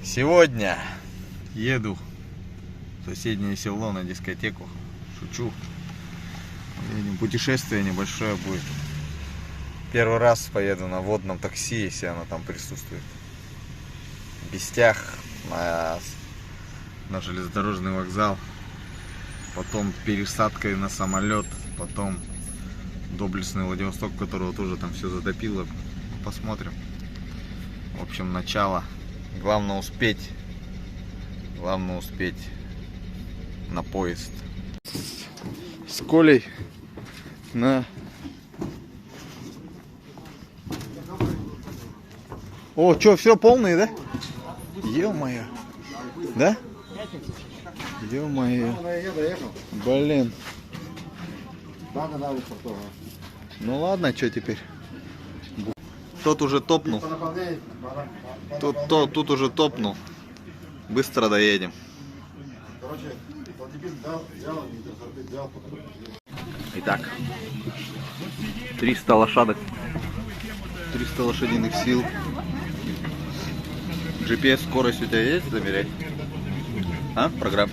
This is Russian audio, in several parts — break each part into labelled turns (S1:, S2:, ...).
S1: Сегодня еду в соседнее село на дискотеку. Шучу. Едем. Путешествие небольшое будет. Первый раз поеду на водном такси, если оно там присутствует. В Бестях на железнодорожный вокзал. Потом пересадкой на самолет. Потом доблестный Владивосток, которого тоже там все затопило. Посмотрим. В общем, начало. Главное успеть. Главное успеть на поезд. С Колей на... О, что, все полные, да? Ё-моё. Да? Ё-моё. Блин. Ну ладно, что теперь? Тот уже топнул. Тут уже топнул. Быстро доедем. Итак, 300 лошадок, 300 лошадиных сил. GPS скорость у тебя есть замерять? А, программ?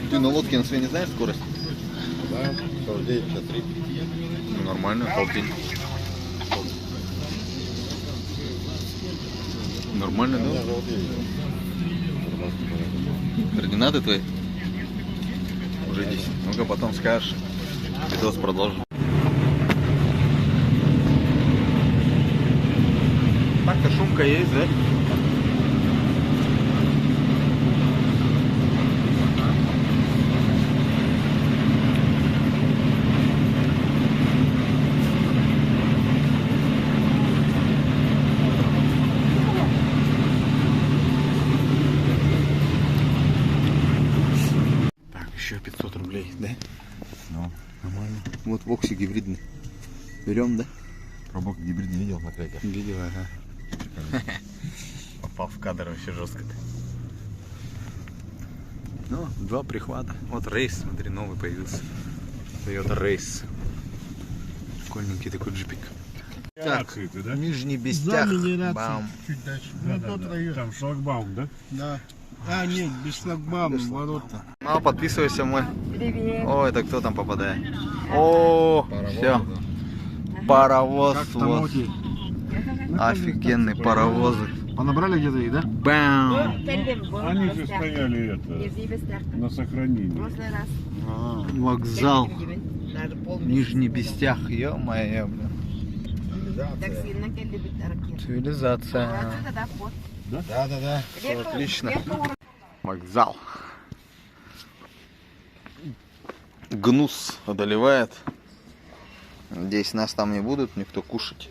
S1: Ты на лодке на своей не знаешь скорость?
S2: Да, 49,53.
S1: Ну, нормально, полтинь. Нормально, да? Координаты твои? Уже 10. Ну-ка потом скажешь. Видос продолжим. Так-то шумка есть, да? Еще 500 рублей, да?
S2: Ну,
S1: нормально. Вот вокси гибридный. Берем, да?
S2: пробок гибридный видел наклейка?
S1: Видел, ага. Попал в кадр вообще жестко. Ну, 2 прихвата. Вот рейс, смотри, новый появился. Toyota Race. Прикольненький такой джипик. Так, да? Нижний Бестях. Бам.
S3: Чуть дальше. Ну, тот район.
S2: Там шлагбаум, да?
S3: Да. А, нет, без шлагбаума, ворота.
S1: Ну, подписывайся мы. О, это кто там попадает? О, все. Паровоз. Вот. Офигенные паровозы.
S3: Понабрали где-то их, да?
S1: Бам.
S2: Они же стояли на сохранении.
S1: Вокзал. Нижний Бестях. Ё-моё, блин. Цивилизация.
S3: Да.
S1: Все отлично. Вокзал. Гнус одолевает. Надеюсь, нас там не будут никто кушать.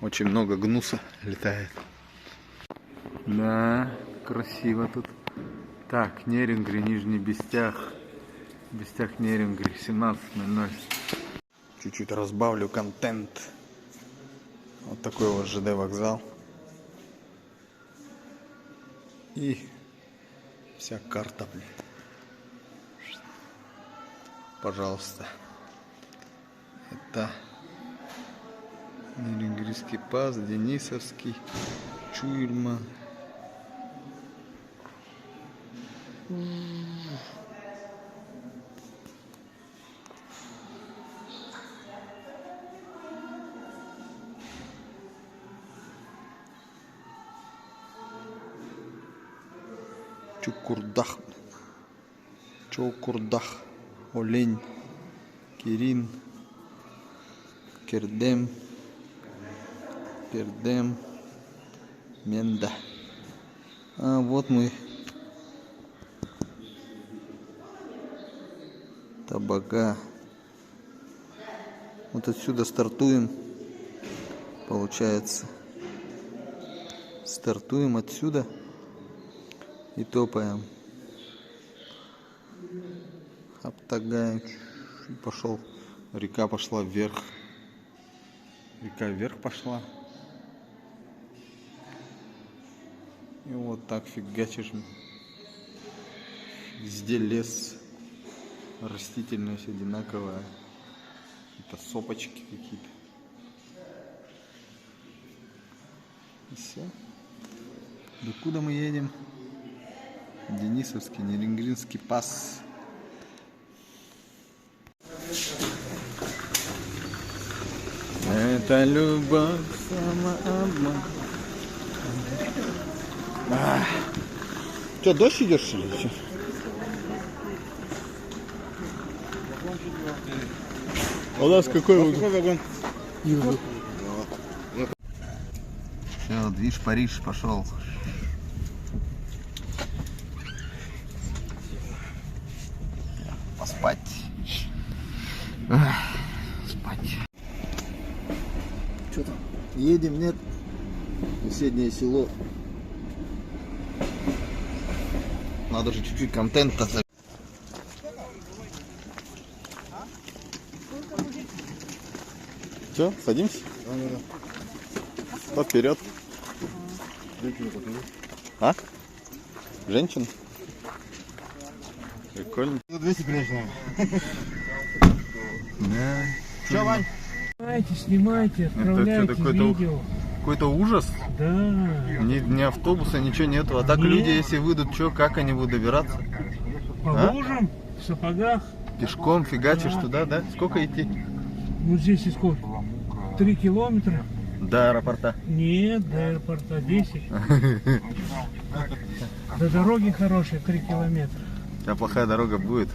S1: Очень много гнуса летает. Да, красиво тут. Так, Нерингри, Нижний Бестях. Бестях, Нерингри, 17:00. Чуть-чуть разбавлю контент. Вот такой вот ЖД вокзал. И вся карта, блин. Пожалуйста. Это Нерингрийский пас, Денисовский, Чуйма. Чукурдах, Чокурдах, Олень, Кирин, Кердем, Пердем, Менда. А вот мы. Табага. Вот отсюда стартуем. Получается. Стартуем отсюда. И топаем. Обтагаем. И пошел. Река пошла вверх. Река вверх пошла. И вот так фигачишь. Везде лес. Растительность одинаковая. Это сопочки какие-то. И все. Докуда мы едем? Денисовский, Нерингринский пас. Это любовь, самообман. Что, дождь идешь, что ли? У нас какой вагон? Все, движ Париж пошел. Поспать. Спать. Что там? Едем, нет? Соседнее село. Надо же чуть-чуть контента. Все, садимся? Да. Вперед. А? Женщина? Прикольно.
S3: 200 конечно.
S1: Да.
S3: Че, Вань?
S4: Снимайте, отправляйте видео.
S1: Какой-то ужас.
S4: Да.
S1: Ни автобуса, ничего нету. А так
S4: Нет.
S1: люди, если выйдут, что, как они будут добираться?
S4: По лужам, в сапогах.
S1: Пешком фигачишь туда, да? Сколько идти?
S4: Ну здесь и сколько? 3 километра?
S1: До аэропорта.
S4: Нет, до аэропорта 10. До дороги хорошие 3 километра.
S1: А плохая дорога будет.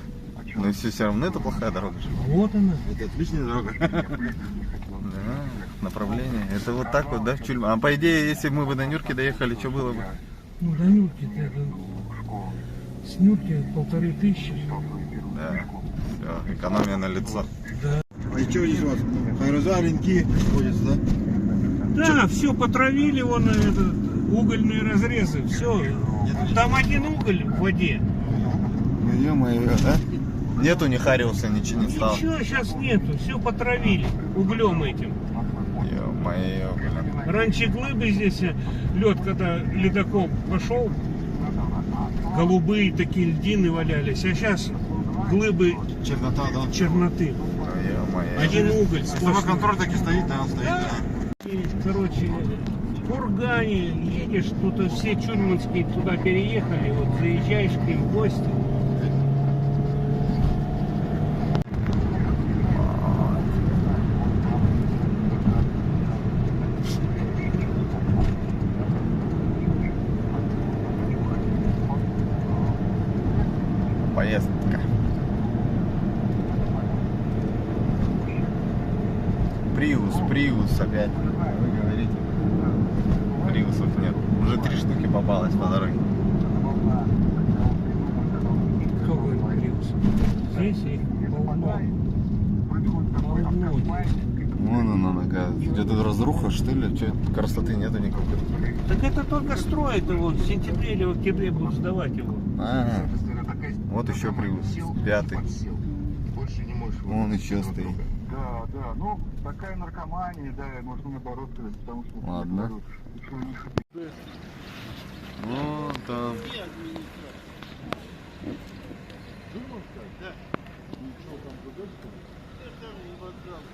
S1: Но все равно это плохая дорога же.
S4: Вот она.
S3: Это отличная дорога.
S1: Да, направление. Это вот так вот, да, в Чульма. А по идее, если мы бы до Нюрки доехали, что было бы?
S4: Ну до Нюрки-то это... С Нюрки 1500.
S1: Да. Все, экономия на лицо.
S4: Да.
S3: А что здесь у вас? Хайруза, ренки ходятся, да?
S4: Да, все потравили, вон этот, угольные разрезы, все. Там один уголь в воде.
S1: Ну, ё-моё, да? Нету ни Хариуса, ничего не стало.
S4: Ничего сейчас нету, все потравили углем этим.
S1: Ё-моё, блин.
S4: Раньше глыбы здесь, лед, когда ледокол пошел, голубые такие льдины валялись, а сейчас глыбы
S3: Чернота, да.
S4: черноты.
S1: Ё-моё.
S4: Один уголь.
S3: Сама контроль таки стоит, да, он стоит, да.
S4: И, короче, в Кургане едешь, тут все чульманские туда переехали, вот заезжаешь к ним в гости.
S1: Поездка. Приус опять. Вы говорите. Приусов нет. Уже 3 штуки попалось по дороге.
S4: Кто говорит Приус? Здесь их полно. Полно здесь.
S1: Вон она нога. Где-то разруха, что ли? Че, красоты нету никакой.
S4: Так это только строят его, в сентябре или в октябре будут сдавать его.
S1: Ага. Вот еще Приус. 5-й. Вон еще стоит.
S5: Да, да, ну такая наркомания, да, можно наоборот сказать, потому что...
S1: Ладно. Вон там.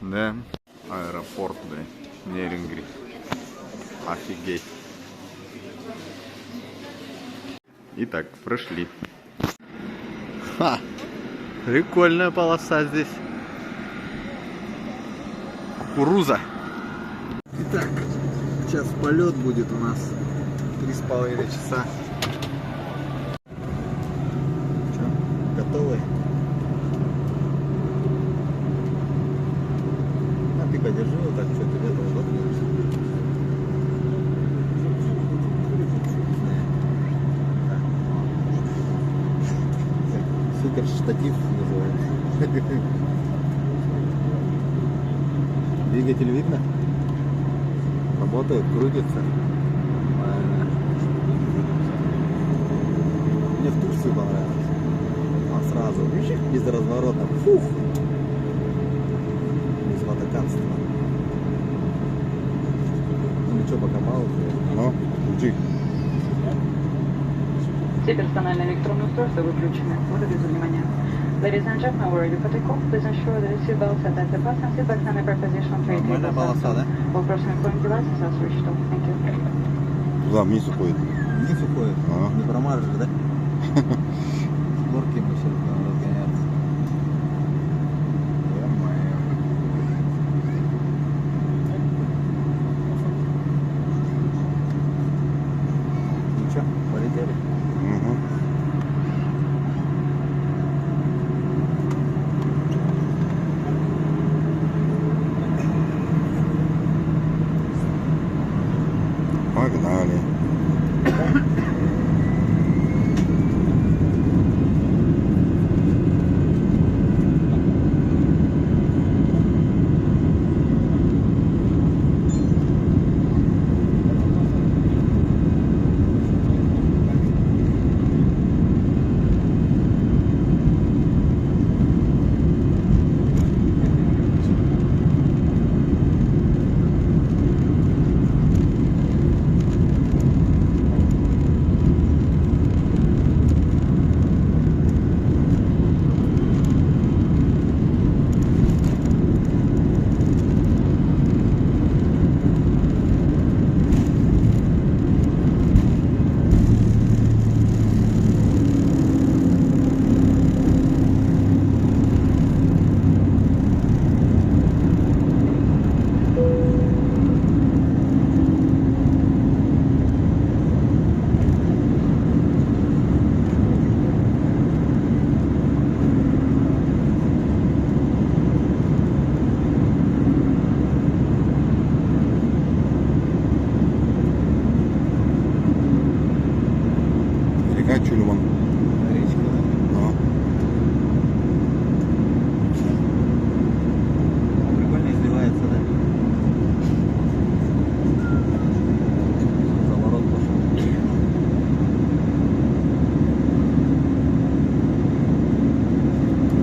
S1: Да. Аэропорт, да. Нерингри. Офигеть. Итак, прошли. Ха! Прикольная полоса здесь. Кукуруза. Итак, сейчас полет будет у нас 3,5 часа. Че, готовы? А ты подержи вот так, что ты этого воткнешься. Супер штатив называется. Двигатель видно? Работает, крутится. Нормально. Мне в Турции понравилось. А сразу, без разворота. Фух! Без мотоканства. Ну ничего, пока мало.
S3: Ну, включи.
S6: Все персональные электронные устройства выключены. Благодарю за внимание. Ladies and gentlemen, we're ready for takeoff. Please ensure that the seatbelts are at the fasten seatbelts and the preposition tray
S1: Нормальная
S6: tables are
S1: полоса, да?
S6: All personal phone devices are switched off. Thank you.
S3: Туда вниз уходит. Не сухое.
S1: А.
S3: Не промажешь, да? С горки мы сейчас будем разгоняться. Ну что, полетели?
S1: Угу. Погнали. Река Чульман.
S3: Речка, да?
S1: А.
S3: Прикольно изливается, да? Заворот пошел.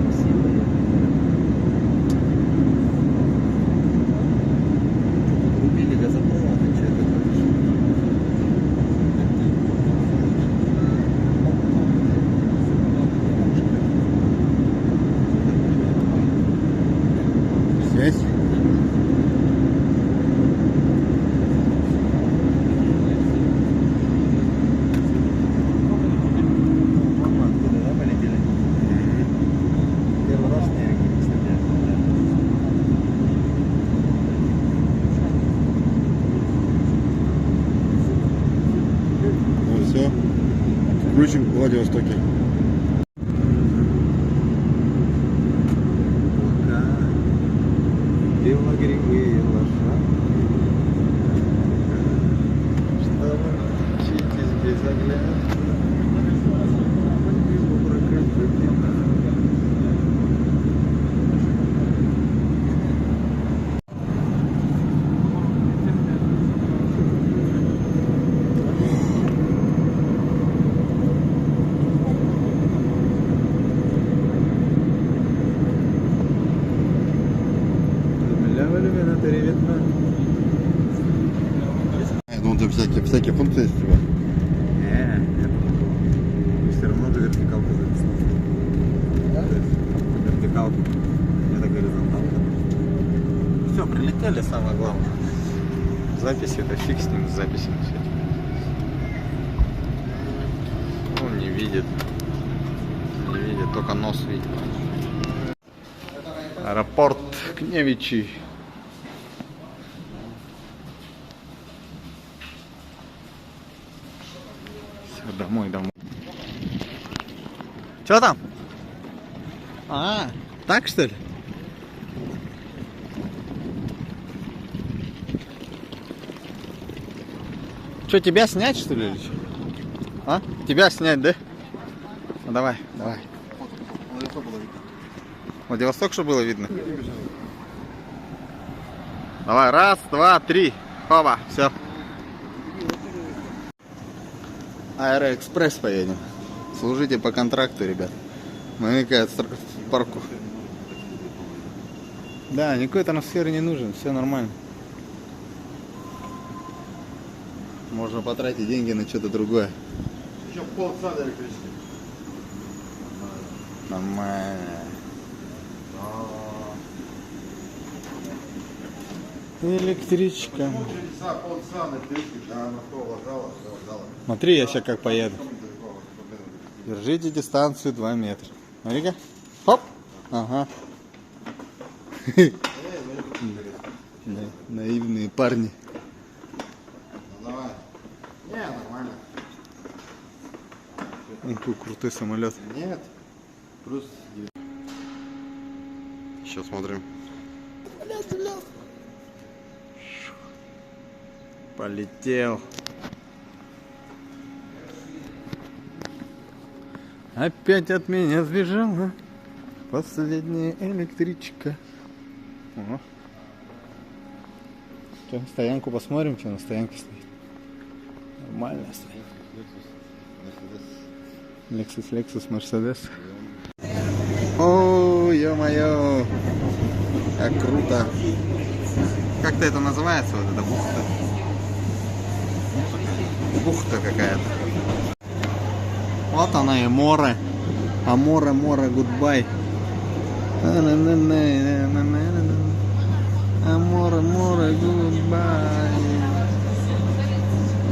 S3: Красиво, что-то рубили газопровод, а что это такое?
S1: Связь?
S3: Вон откуда, да, полетели? Первый раз на реке, кстати.
S1: Ну все. Включим в Владивостоке.
S3: Пока белогривые лошадки, что вы научитесь без оглядки.
S1: Я думал, там всякие функции есть у тебя.
S3: Все равно же вертикалка записана. То есть вертикалка, это горизонталка.
S1: Все, прилетели, самое главное. Записи, это фиг с ним, с записями с этим. Он не видит. Не видит, только нос видит. Аэропорт Кневичи. Все, домой, домой. Че там? А, так что ли? Что, тебя снять, что ли, или что? А? Тебя снять, да? Ну, давай, давай. Владивосток, что было видно? Давай, раз, два, три. Хоба, все. Аэроэкспресс поедем. Служите по контракту, ребят. Мы в парку. Да, никакой трансфер не нужен, все нормально. Можно потратить деньги на что-то другое.
S3: Еще полчаса до электричества.
S1: Нормально. Электричка. Смотри, я сейчас как поеду. Держите дистанцию 2 метра. Смотри-ка. Хоп. Ага. Наивные парни.
S3: Давай. Не, нормально.
S1: Какой крутой самолет.
S3: Нет. Плюс. Сейчас смотрим.
S1: Полетел. Опять от меня сбежала последняя электричка. О. Что, стоянку посмотрим, что на стоянке стоит. Нормально стоит. Lexus, Mercedes. О, ё-моё. Как круто. Как-то это называется, вот эта бухта. Бухта какая-то. Вот она и море. А море, гудбай. А море, гудбай.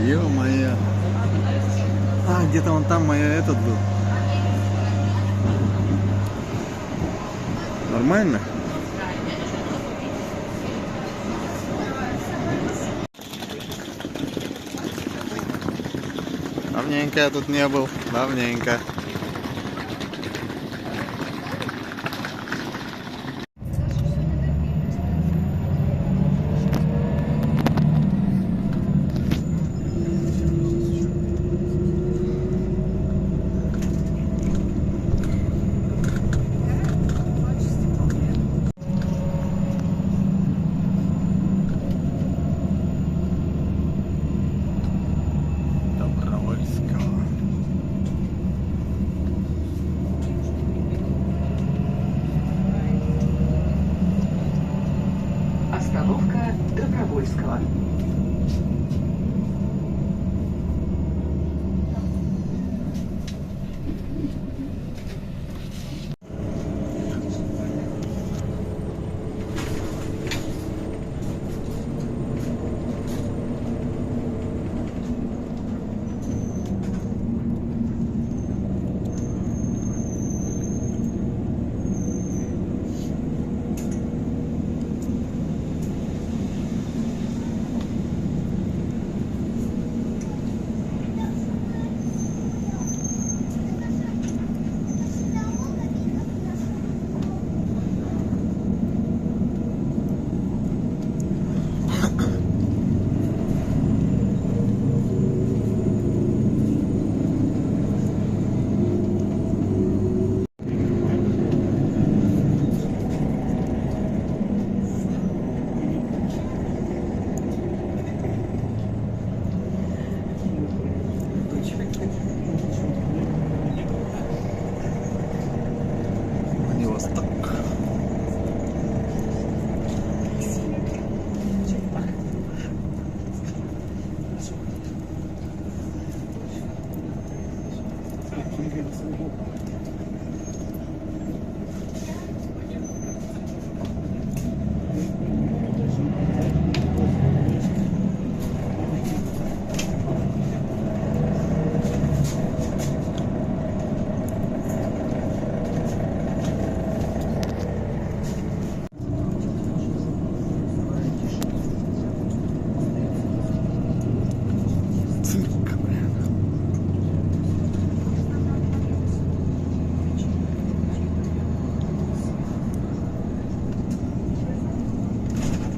S1: Ё-моё. А, где-то вон там моя этот был. Нормально? Давненько я тут не был. Давненько.
S6: Остановка Добровольского.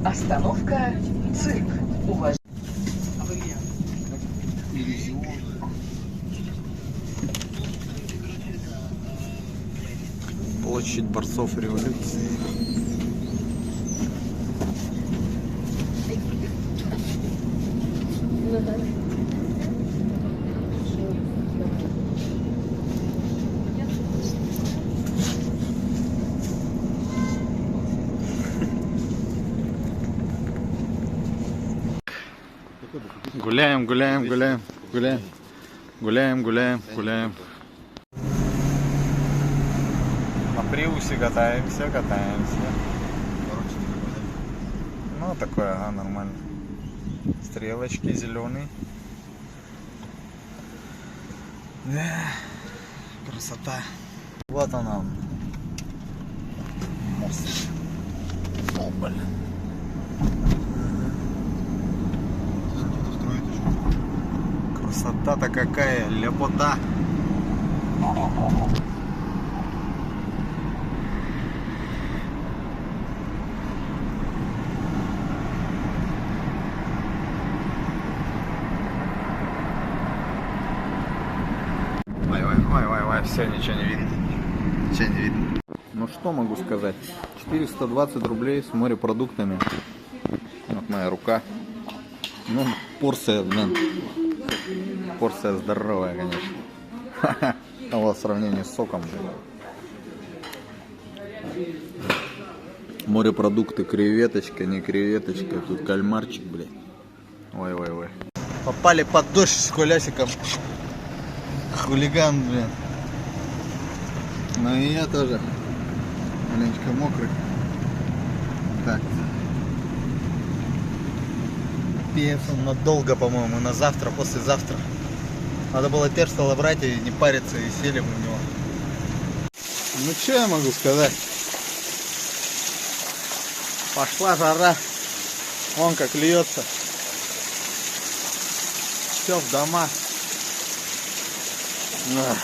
S6: Остановка цирк. Уважаемые.
S1: Площадь борцов революции. Гуляем, гуляем, гуляем, гуляем, гуляем, гуляем, гуляем. На приусе катаемся, катаемся. Ну, такое, ага, нормально. Стрелочки зеленые. Да, красота. Вот она. Мост. О, блин. Красота-то какая, лепота. Ой, все, ничего не видно. Ничего не видно. Ну что могу сказать? 420 рублей с морепродуктами. Вот моя рука. Ну, порция, блин. Порция здоровая, конечно. А вот в сравнении с соком, блин. Морепродукты, креветочка, не креветочка. Тут кальмарчик, блин. Ой. Попали под дождь с колясиком. Хулиган, блин. Ну и я тоже маленечко мокрый. Так. Пец он надолго, по-моему, на завтра, послезавтра. Надо было перстало брать и не париться, и сели бы в него. Ну что я могу сказать? Пошла жара. Вон как льется. Все в дома. Ах.